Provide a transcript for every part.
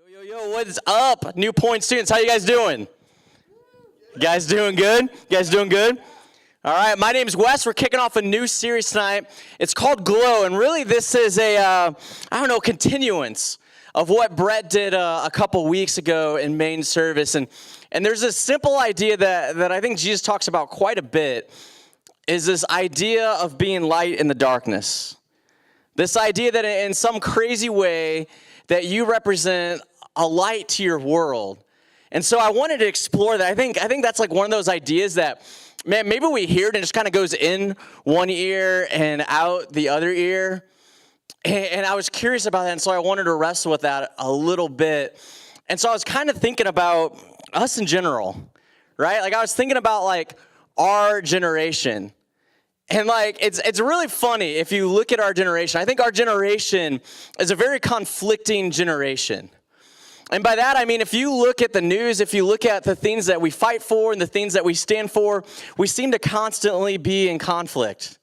Yo, what's up, New Point students? How you guys doing? You guys doing good? You guys doing good? All right, my name's Wes. We're kicking off a new series tonight. It's called Glow, and really this is a continuance of what Brett did a couple weeks ago in main service. And there's this simple idea that I think Jesus talks about quite a bit, is this idea of being light in the darkness. This idea that in some crazy way that you represent a light to your world. And so I wanted to explore that. I think that's like one of those ideas that, man, maybe we hear it and it just kind of goes in one ear and out the other ear. And I was curious about that, and so I wanted to wrestle with that a little bit. And so I was kind of thinking about us in general, right? Like I was thinking about like our generation. And like, it's really funny if you look at our generation. I think our generation is a very conflicting generation. And by that, I mean, if you look at the news, if you look at the things that we fight for and the things that we stand for, we seem to constantly be in conflict.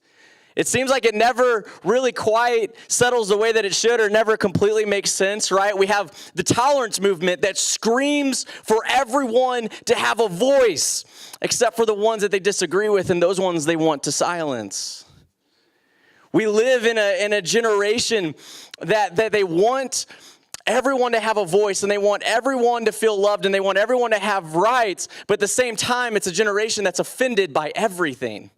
It seems like it never really quite settles the way that it should, or never completely makes sense, right? We have the tolerance movement that screams for everyone to have a voice, except for the ones that they disagree with and those ones they want to silence. We live in a generation that they want everyone to have a voice, and they want everyone to feel loved, and they want everyone to have rights, but at the same time, it's a generation that's offended by everything.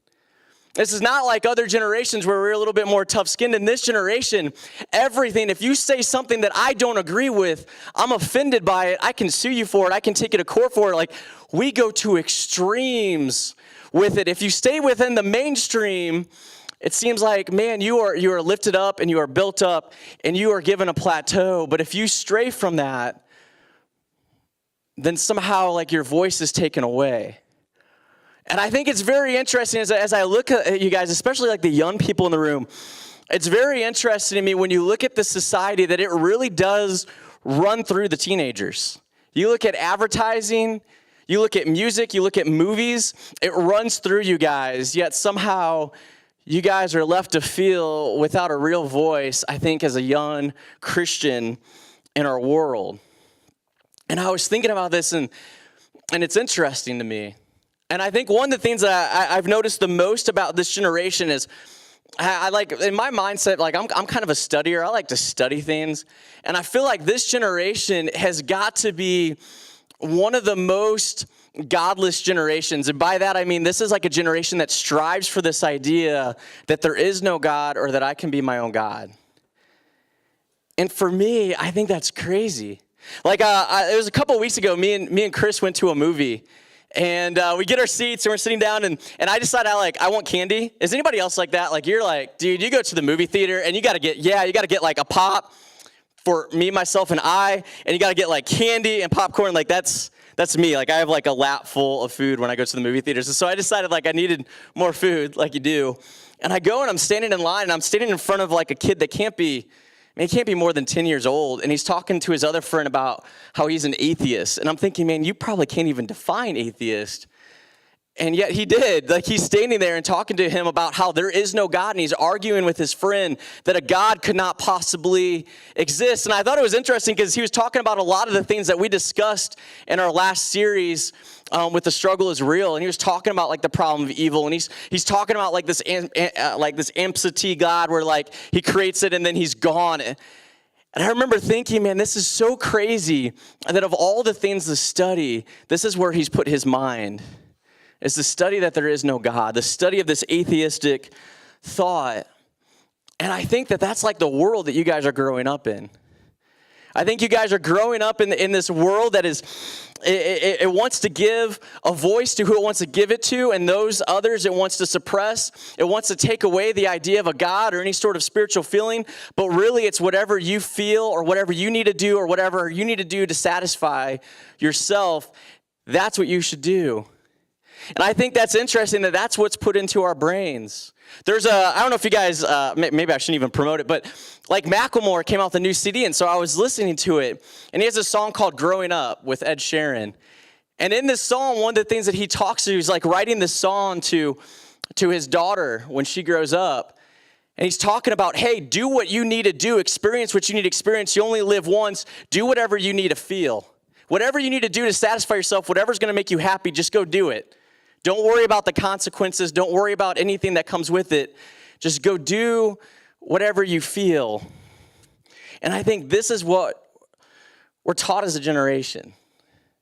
This is not like other generations where we're a little bit more tough-skinned. In this generation, everything, if you say something that I don't agree with, I'm offended by it, I can sue you for it, I can take you to court for it. Like, we go to extremes with it. If you stay within the mainstream, it seems like, man, you are lifted up and you are built up and you are given a plateau. But if you stray from that, then somehow like your voice is taken away. And I think it's very interesting as I look at you guys, especially like the young people in the room, it's very interesting to me when you look at the society that it really does run through the teenagers. You look at advertising, you look at music, you look at movies, it runs through you guys, yet somehow you guys are left to feel without a real voice, I think, as a young Christian in our world. And I was thinking about this, and it's interesting to me. And I think one of the things that I've noticed the most about this generation is, I like, in my mindset, like I'm kind of a studier. I like to study things. And I feel like this generation has got to be one of the most godless generations. And by that, I mean, this is like a generation that strives for this idea that there is no God or that I can be my own God. And for me, I think that's crazy. Like, it was a couple of weeks ago, me and Chris went to a movie. And we get our seats and we're sitting down and I decided I want candy. Is anybody else like that? Like, you're like, dude, you go to the movie theater and you got to get like a pop for me, myself, and I, and you got to get like candy and popcorn. Like that's me. Like, I have like a lap full of food when I go to the movie theaters. And so I decided like I needed more food, like you do. And I go and I'm standing in line and I'm standing in front of like a kid that can't be more than 10 years old. And he's talking to his other friend about how he's an atheist. And I'm thinking, man, you probably can't even define atheist. And yet he did. Like, he's standing there and talking to him about how there is no God. And he's arguing with his friend that a God could not possibly exist. And I thought it was interesting because he was talking about a lot of the things that we discussed in our last series with The Struggle is Real. And he was talking about like the problem of evil. And he's talking about like this absentee God where like he creates it and then he's gone. And I remember thinking, man, this is so crazy that of all the things to study, this is where he's put his mind. It's the study that there is no God, the study of this atheistic thought. And I think that that's like the world that you guys are growing up in. I think you guys are growing up in this world that is, it wants to give a voice to who it wants to give it to, and those others it wants to suppress. It wants to take away the idea of a God or any sort of spiritual feeling, but really it's whatever you feel or whatever you need to do or whatever you need to do to satisfy yourself, that's what you should do. And I think that's interesting that that's what's put into our brains. There's I don't know if you guys, maybe I shouldn't even promote it, but like Macklemore came out with a new CD, and so I was listening to it, and he has a song called Growing Up with Ed Sheeran. And in this song, one of the things that he talks to, he's like writing this song to his daughter when she grows up. And he's talking about, hey, do what you need to do, experience what you need to experience. You only live once. Do whatever you need to feel. Whatever you need to do to satisfy yourself, whatever's going to make you happy, just go do it. Don't worry about the consequences. Don't worry about anything that comes with it. Just go do whatever you feel. And I think this is what we're taught as a generation.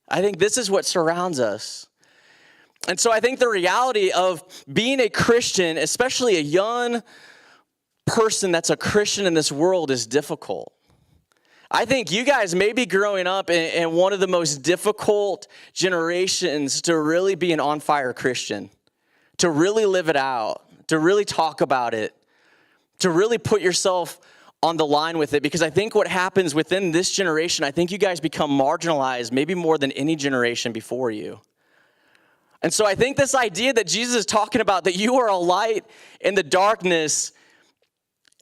I think this is what surrounds us. And so I think the reality of being a Christian, especially a young person that's a Christian in this world, is difficult. I think you guys may be growing up in one of the most difficult generations to really be an on-fire Christian, to really live it out, to really talk about it, to really put yourself on the line with it. Because I think what happens within this generation, I think you guys become marginalized maybe more than any generation before you. And so I think this idea that Jesus is talking about, that you are a light in the darkness,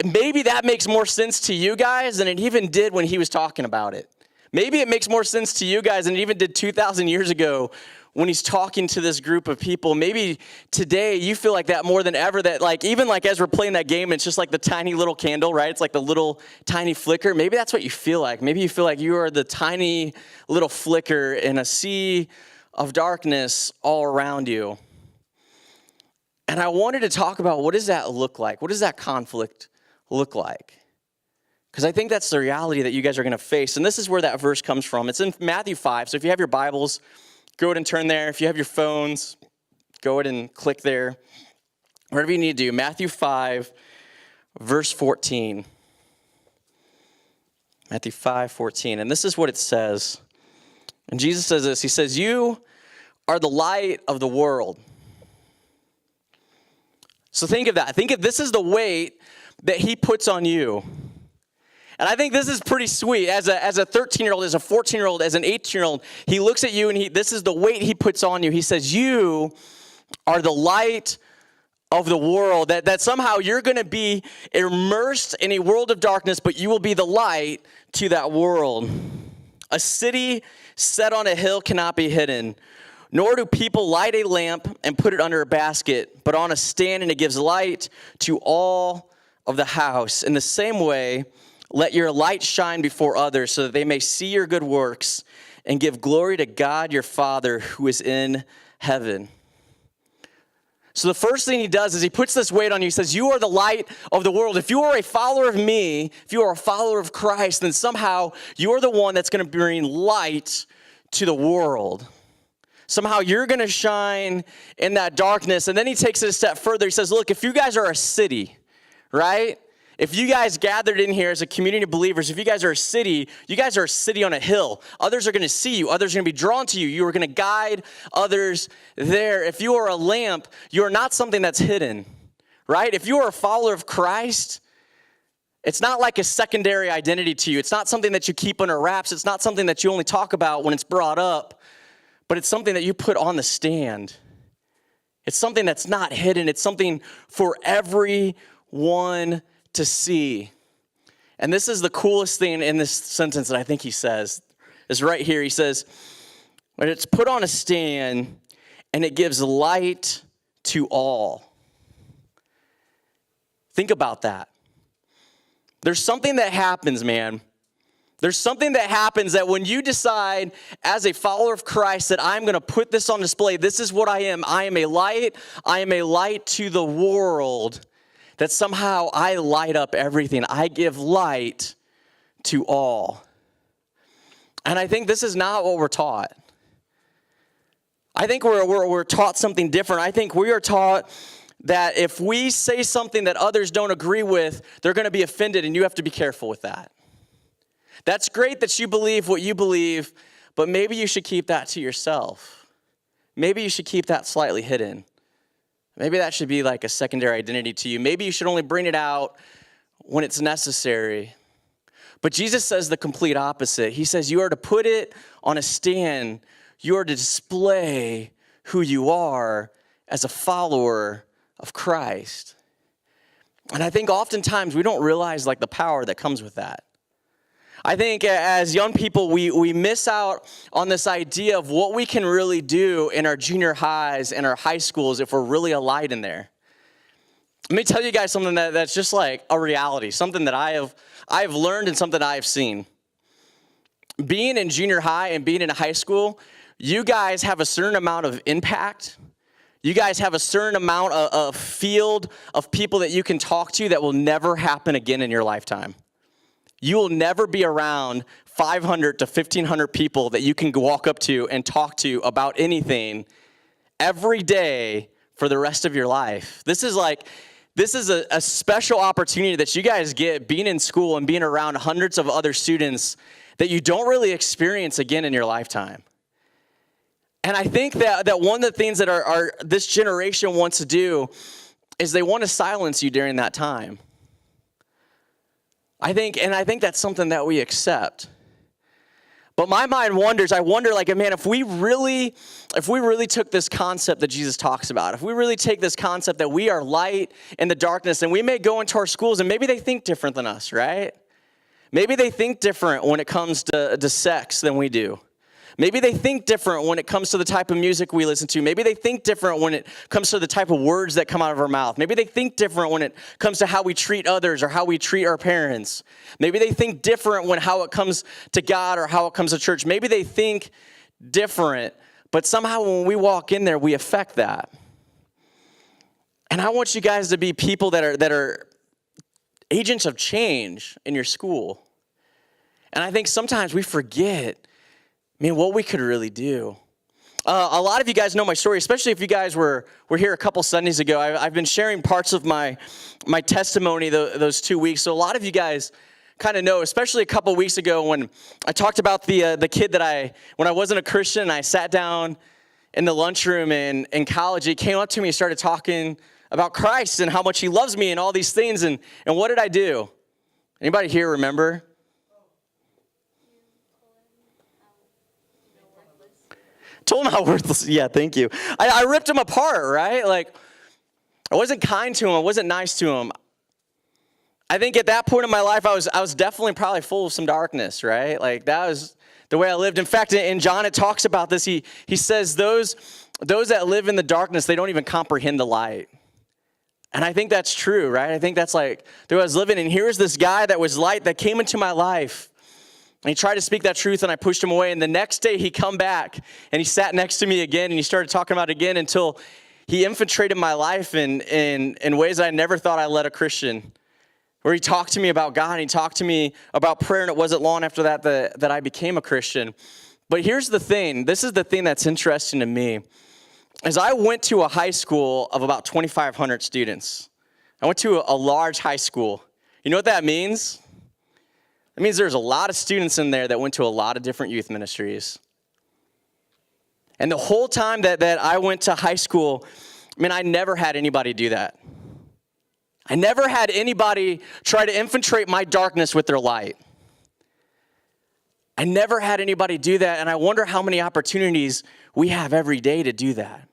maybe that makes more sense to you guys than it even did when he was talking about it. Maybe it makes more sense to you guys than it even did 2,000 years ago when he's talking to this group of people. Maybe today you feel like that more than ever, that even as we're playing that game, it's just like the tiny little candle, right? It's like the little tiny flicker. Maybe that's what you feel like. Maybe you feel like you are the tiny little flicker in a sea of darkness all around you. And I wanted to talk about, what does that look like? What does that conflict look like? Because I think that's the reality that you guys are going to face. And this is where that verse comes from. It's in Matthew 5. So if you have your Bibles, go ahead and turn there. If you have your phones, go ahead and click there. Whatever you need to do. Matthew 5, verse 14. Matthew 5, 14. And this is what it says. And Jesus says this. He says, you are the light of the world. So think of that. Think of this is the weight that he puts on you. And I think this is pretty sweet. As a 13-year-old, as a 14-year-old, as an 18-year-old, he looks at you and this is the weight he puts on you. He says, you are the light of the world. That somehow you're going to be immersed in a world of darkness, but you will be the light to that world. A city set on a hill cannot be hidden, nor do people light a lamp and put it under a basket, but on a stand, and it gives light to all of the house. In the same way, let your light shine before others so that they may see your good works and give glory to God your Father who is in heaven. So the first thing he does is he puts this weight on you. He says, you are the light of the world. If you are a follower of me, if you are a follower of Christ, then somehow you're the one that's going to bring light to the world. Somehow you're going to shine in that darkness. And then he takes it a step further. He says, look, if you guys are a city, right? If you guys gathered in here as a community of believers, if you guys are a city, you guys are a city on a hill. Others are going to see you. Others are going to be drawn to you. You are going to guide others there. If you are a lamp, you are not something that's hidden, right? If you are a follower of Christ, it's not like a secondary identity to you. It's not something that you keep under wraps. It's not something that you only talk about when it's brought up, but it's something that you put on the stand. It's something that's not hidden. It's something for everyone to see. And this is the coolest thing in this sentence that I think he says, is right here. He says, when it's put on a stand and it gives light to all. Think about that. There's something that happens, man. There's something that happens that when you decide as a follower of Christ that I'm going to put this on display, this is what I am. I am a light. I am a light to the world. That somehow I light up everything. I give light to all. And I think this is not what we're taught. I think we're taught something different. I think we are taught that if we say something that others don't agree with, they're going to be offended, and you have to be careful with that. That's great that you believe what you believe, but maybe you should keep that to yourself. Maybe you should keep that slightly hidden. Maybe that should be like a secondary identity to you. Maybe you should only bring it out when it's necessary. But Jesus says the complete opposite. He says you are to put it on a stand. You are to display who you are as a follower of Christ. And I think oftentimes we don't realize like the power that comes with that. I think as young people, we miss out on this idea of what we can really do in our junior highs and our high schools if we're really a light in there. Let me tell you guys something that's just like a reality, something that I have learned and something I have seen. Being in junior high and being in high school, you guys have a certain amount of impact. You guys have a certain amount of field of people that you can talk to that will never happen again in your lifetime. You will never be around 500 to 1,500 people that you can walk up to and talk to about anything every day for the rest of your life. This is a special opportunity that you guys get being in school and being around hundreds of other students that you don't really experience again in your lifetime. And I think that one of the things that this generation wants to do is they want to silence you during that time. I think that's something that we accept. But my mind wonders, I wonder, like, man, if we really took this concept that Jesus talks about, if we really take this concept that we are light in the darkness, and we may go into our schools and maybe they think different than us, right? Maybe they think different when it comes to sex than we do. Maybe they think different when it comes to the type of music we listen to. Maybe they think different when it comes to the type of words that come out of our mouth. Maybe they think different when it comes to how we treat others or how we treat our parents. Maybe they think different when how it comes to God or how it comes to church. Maybe they think different, but somehow when we walk in there, we affect that. And I want you guys to be people that are agents of change in your school. And I think sometimes we forget, what we could really do. A lot of you guys know my story, especially if you guys were here a couple Sundays ago. I've been sharing parts of my testimony those 2 weeks. So a lot of you guys kind of know, especially a couple weeks ago when I talked about the kid that when I wasn't a Christian, I sat down in the lunchroom in college. He came up to me and started talking about Christ and how much he loves me and all these things. And what did I do? Anybody here remember? Told him how worthless. Yeah, thank you. I ripped him apart, right? Like, I wasn't kind to him. I wasn't nice to him. I think at that point in my life, I was definitely probably full of some darkness, right? Like, that was the way I lived. In fact, in John, it talks about this. He says, those that live in the darkness, they don't even comprehend the light. And I think that's true, right? I think that's like the way I was living. And here's this guy that was light that came into my life. And he tried to speak that truth, and I pushed him away. And the next day, he come back, and he sat next to me again, and he started talking about it again until he infiltrated my life in ways I never thought I'd let a Christian. Where he talked to me about God, and he talked to me about prayer, and it wasn't long after that I became a Christian. But here's the thing. This is the thing that's interesting to me. As I went to a high school of about 2,500 students, I went to a large high school. You know what that means? It means there's a lot of students in there that went to a lot of different youth ministries. And the whole time that I went to high school, I never had anybody do that. I never had anybody try to infiltrate my darkness with their light. I never had anybody do that, and I wonder how many opportunities we have every day to do that.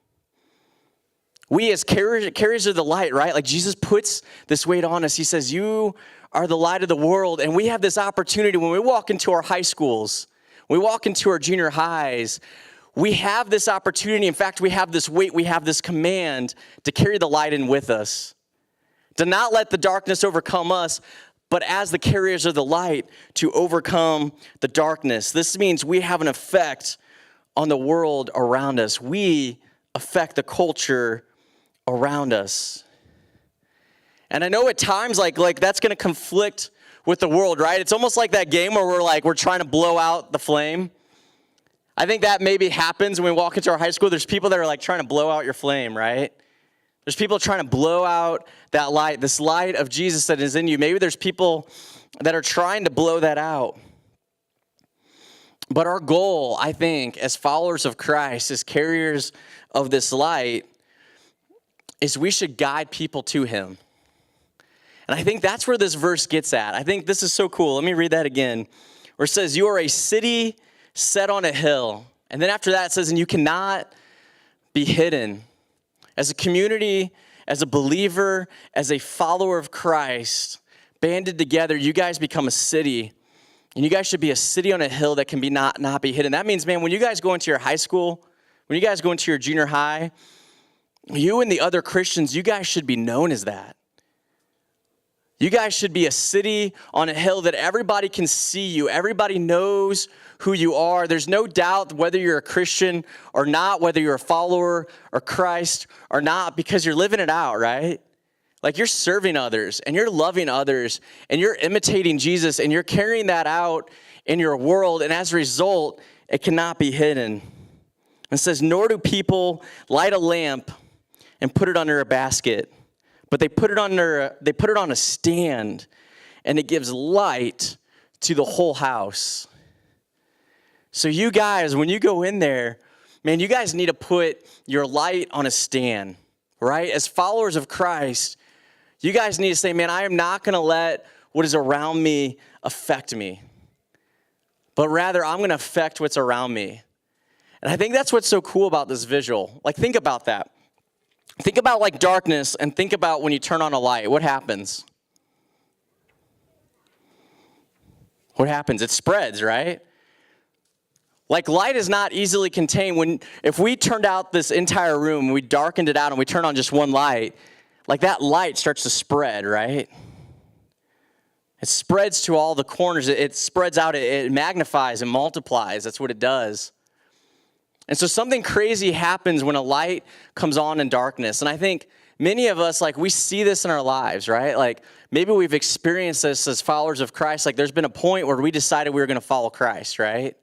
We as carriers of the light, right? Like Jesus puts this weight on us. He says, you are the light of the world. And we have this opportunity when we walk into our high schools, we walk into our junior highs, we have this opportunity. In fact, we have this weight, we have this command to carry the light in with us, to not let the darkness overcome us, but as the carriers of the light, to overcome the darkness. This means we have an effect on the world around us. We affect the culture around us. And I know at times like that's going to conflict with the world, right? It's almost like that game where we're trying to blow out the flame. I think that maybe happens when we walk into our high school. There's people that are like trying to blow out your flame, right? There's people trying to blow out that light, this light of Jesus that is in you. Maybe there's people that are trying to blow that out. But our goal, I think, as followers of Christ, as carriers of this light, is we should guide people to him. And I think that's where this verse gets at. I think this is so cool. Let me read that again. Where it says, you are a city set on a hill. And then after that it says, and you cannot be hidden. As a community, as a believer, as a follower of Christ, banded together, you guys become a city. And you guys should be a city on a hill that can be not be hidden. That means, man, when you guys go into your high school, when you guys go into your junior high, you and the other Christians, you guys should be known as that. You guys should be a city on a hill that everybody can see you. Everybody knows who you are. There's no doubt whether you're a Christian or not, whether you're a follower of Christ or not, because you're living it out, right? Like you're serving others and you're loving others and you're imitating Jesus and you're carrying that out in your world. And as a result, it cannot be hidden. It says, nor do people light a lamp and put it under a basket, but they put it on a stand, and it gives light to the whole house. So you guys, when you go in there, man, you guys need to put your light on a stand, right? As followers of Christ, you guys need to say, man, I am not going to let what is around me affect me, but rather I'm going to affect what's around me. And I think that's what's so cool about this visual. Like, think about that. Think about like darkness and think about when you turn on a light. What happens? What happens? It spreads, right? Like light is not easily contained. If we turned out this entire room, we darkened it out and we turn on just one light, like that light starts to spread, right? It spreads to all the corners. It spreads out. It magnifies and multiplies. That's what it does. And so something crazy happens when a light comes on in darkness. And I think many of us, like, we see this in our lives, right? Like, maybe we've experienced this as followers of Christ. Like, there's been a point where we decided we were going to follow Christ, right?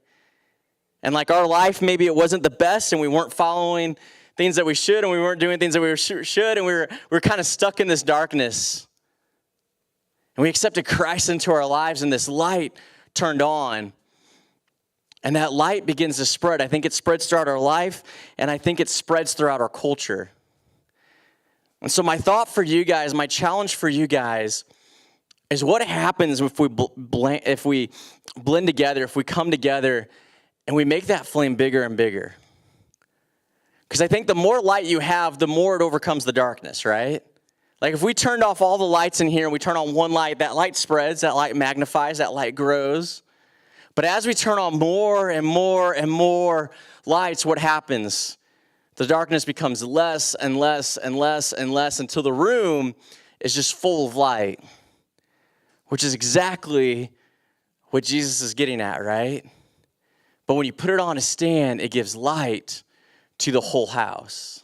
And, like, our life, maybe it wasn't the best, and we weren't following things that we should, and we weren't doing things that we should, and we were kind of stuck in this darkness. And we accepted Christ into our lives, and this light turned on. And that light begins to spread. I think it spreads throughout our life, and I think it spreads throughout our culture. And so my thought for you guys, my challenge for you guys, is what happens if we blend together, if we come together, and we make that flame bigger and bigger. Because I think the more light you have, the more it overcomes the darkness, right? Like if we turned off all the lights in here and we turn on one light, that light spreads, that light magnifies, that light grows. But as we turn on more and more and more lights, what happens? The darkness becomes less and less and less and less until the room is just full of light, which is exactly what Jesus is getting at, right? But when you put it on a stand, it gives light to the whole house.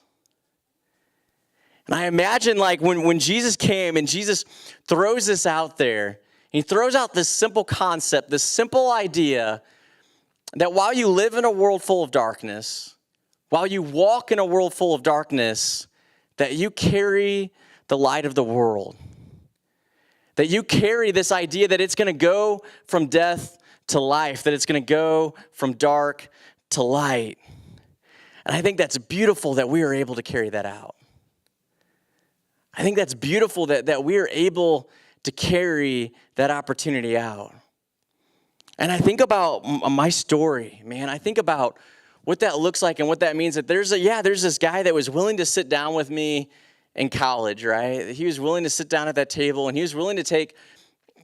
And I imagine like when Jesus came and Jesus throws this out there, he throws out this simple concept, this simple idea that while you live in a world full of darkness, while you walk in a world full of darkness, that you carry the light of the world. That you carry this idea that it's going to go from death to life, that it's going to go from dark to light. And I think that's beautiful that we are able to carry that out. I think that's beautiful that we are able to carry that opportunity out. And I think about my story, man. I think about what that looks like and what that means. That there's this guy that was willing to sit down with me in college, right? He was willing to sit down at that table, and he was willing to take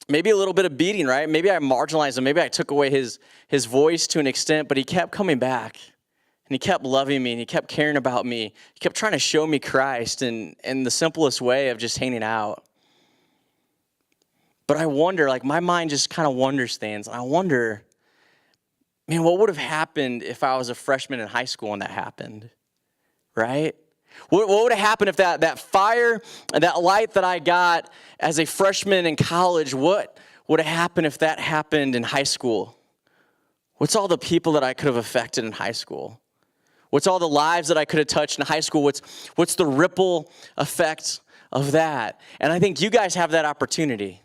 maybe a little bit of beating, right? Maybe I marginalized him. Maybe I took away his voice to an extent, but he kept coming back. And he kept loving me, and he kept caring about me. He kept trying to show me Christ in the simplest way of just hanging out. But I wonder, like my mind just kind of wonders things. I wonder, man, what would have happened if I was a freshman in high school and that happened, right? What would have happened if that fire and that light that I got as a freshman in college, what would have happened if that happened in high school? What's all the people that I could have affected in high school? What's all the lives that I could have touched in high school? What's the ripple effect of that? And I think you guys have that opportunity.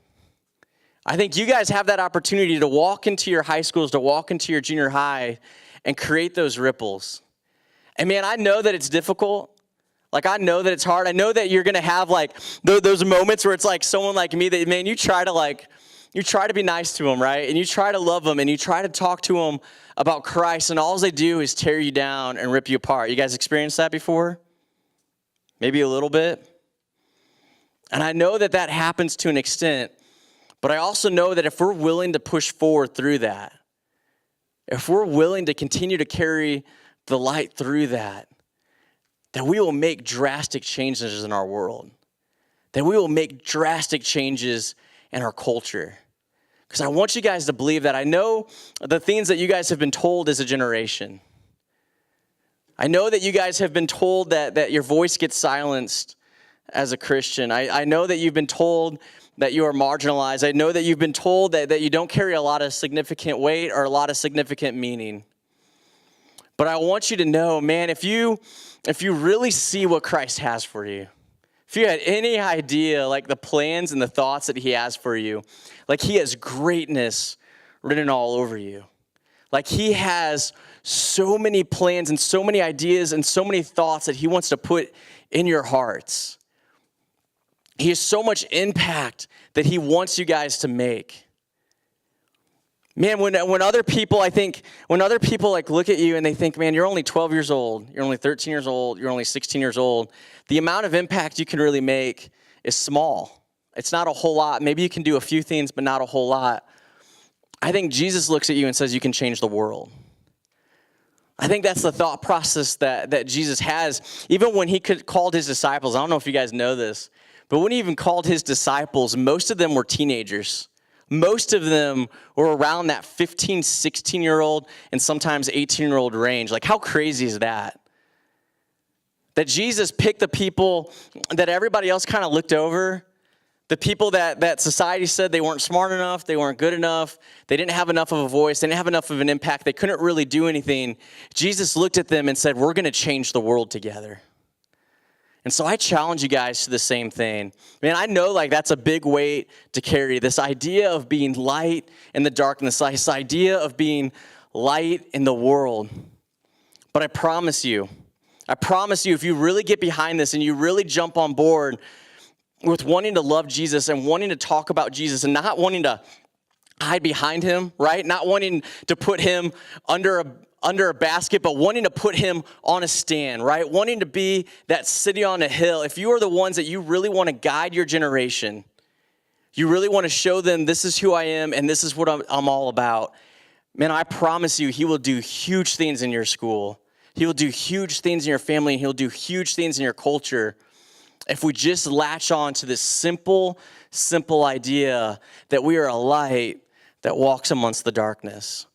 I think you guys have that opportunity to walk into your high schools, to walk into your junior high and create those ripples. And man, I know that it's difficult. Like, I know that it's hard. I know that you're going to have like those moments where it's like someone like me that, man, you try to be nice to them, right? And you try to love them and you try to talk to them about Christ, and all they do is tear you down and rip you apart. You guys experienced that before? Maybe a little bit. And I know that happens to an extent, but I also know that if we're willing to push forward through that, if we're willing to continue to carry the light through that we will make drastic changes in our world. that we will make drastic changes in our culture. Because I want you guys to believe that. I know the things that you guys have been told as a generation. I know that you guys have been told that your voice gets silenced as a Christian. I know that you've been told that you are marginalized. I know that you've been told that you don't carry a lot of significant weight or a lot of significant meaning. But I want you to know, man, if you really see what Christ has for you, if you had any idea, like the plans and the thoughts that he has for you, like he has greatness written all over you. Like he has so many plans and so many ideas and so many thoughts that he wants to put in your hearts. He has so much impact that he wants you guys to make. Man, when other people like look at you and they think, man, you're only 12 years old, you're only 13 years old, you're only 16 years old, the amount of impact you can really make is small. It's not a whole lot. Maybe you can do a few things, but not a whole lot. I think Jesus looks at you and says you can change the world. I think that's the thought process that Jesus has. Even when he called his disciples, I don't know if you guys know this, but when he even called his disciples, most of them were teenagers. Most of them were around that 15, 16-year-old and sometimes 18-year-old range. Like, how crazy is that? That Jesus picked the people that everybody else kind of looked over, the people that society said they weren't smart enough, they weren't good enough, they didn't have enough of a voice, they didn't have enough of an impact, they couldn't really do anything. Jesus looked at them and said, we're going to change the world together. And so I challenge you guys to the same thing. Man, I know like that's a big weight to carry, this idea of being light in the darkness, this idea of being light in the world. But I promise you, if you really get behind this and you really jump on board with wanting to love Jesus and wanting to talk about Jesus and not wanting to hide behind him, right? Not wanting to put him under a basket, but wanting to put him on a stand, right? Wanting to be that city on a hill. If you are the ones that you really want to guide your generation, you really want to show them this is who I am and this is what I'm all about, man, I promise you, he will do huge things in your school. He will do huge things in your family, and he'll do huge things in your culture if we just latch on to this simple idea that we are a light that walks amongst the darkness.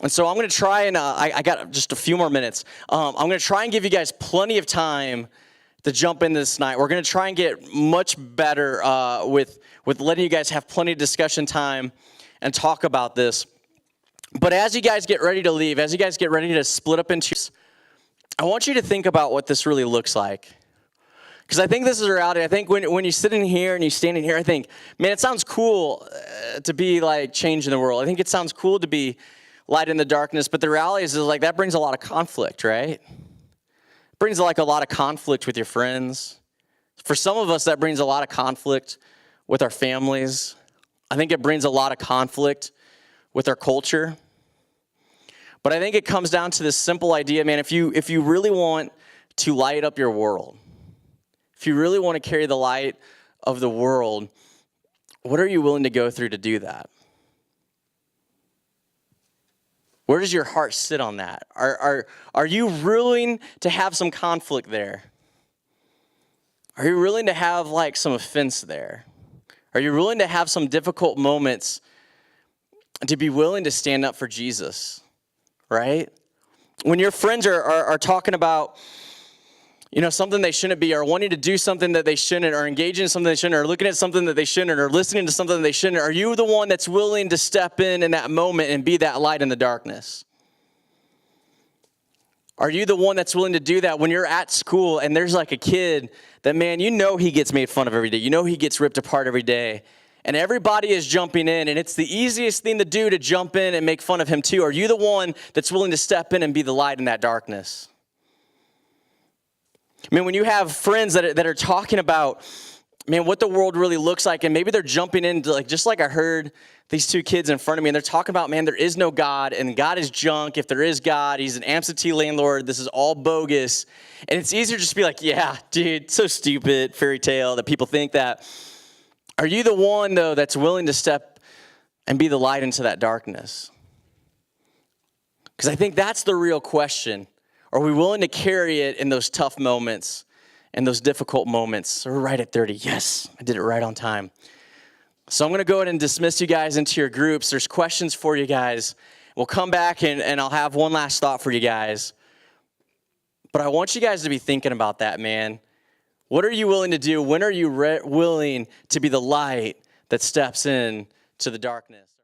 And so I'm going to try and, I got just a few more minutes. I'm going to try and give you guys plenty of time to jump in this night. We're going to try and get much better with letting you guys have plenty of discussion time and talk about this. But as you guys get ready to leave, as you guys get ready to split up into, I want you to think about what this really looks like. Because I think this is a reality. I think when you sit in here and you stand in here, I think, man, it sounds cool to be like changing the world. I think it sounds cool to be light in the darkness, but the reality is like that brings a lot of conflict, right? It brings like a lot of conflict with your friends. For some of us, that brings a lot of conflict with our families. I think it brings a lot of conflict with our culture. But I think it comes down to this simple idea, man, if you really want to light up your world, if you really want to carry the light of the world, what are you willing to go through to do that? Where does your heart sit on that? Are you willing to have some conflict there? Are you willing to have like some offense there? Are you willing to have some difficult moments to be willing to stand up for Jesus, right? When your friends are talking about, you know, something they shouldn't be, or wanting to do something that they shouldn't, or engaging in something they shouldn't, or looking at something that they shouldn't, or listening to something that they shouldn't, are you the one that's willing to step in that moment and be that light in the darkness? Are you the one that's willing to do that when you're at school and there's like a kid that, man, you know he gets made fun of every day. You know he gets ripped apart every day. And everybody is jumping in, and it's the easiest thing to do to jump in and make fun of him too. Are you the one that's willing to step in and be the light in that darkness? I mean, when you have friends that are talking about, man, what the world really looks like, and maybe they're jumping into, like, just like I heard these two kids in front of me, and they're talking about, man, there is no God, and God is junk. If there is God, he's an absentee landlord. This is all bogus. And it's easier just to be like, yeah, dude, so stupid, fairy tale that people think that. Are you the one, though, that's willing to step and be the light into that darkness? Because I think that's the real question. Are we willing to carry it in those tough moments and those difficult moments. We're right at 30. Yes, I did it right on time. So I'm going to go ahead and dismiss you guys into your groups. There's questions for you guys. We'll come back, and I'll have one last thought for you guys. But I want you guys to be thinking about that, man. What are you willing to do? When are you willing to be the light that steps in to the darkness?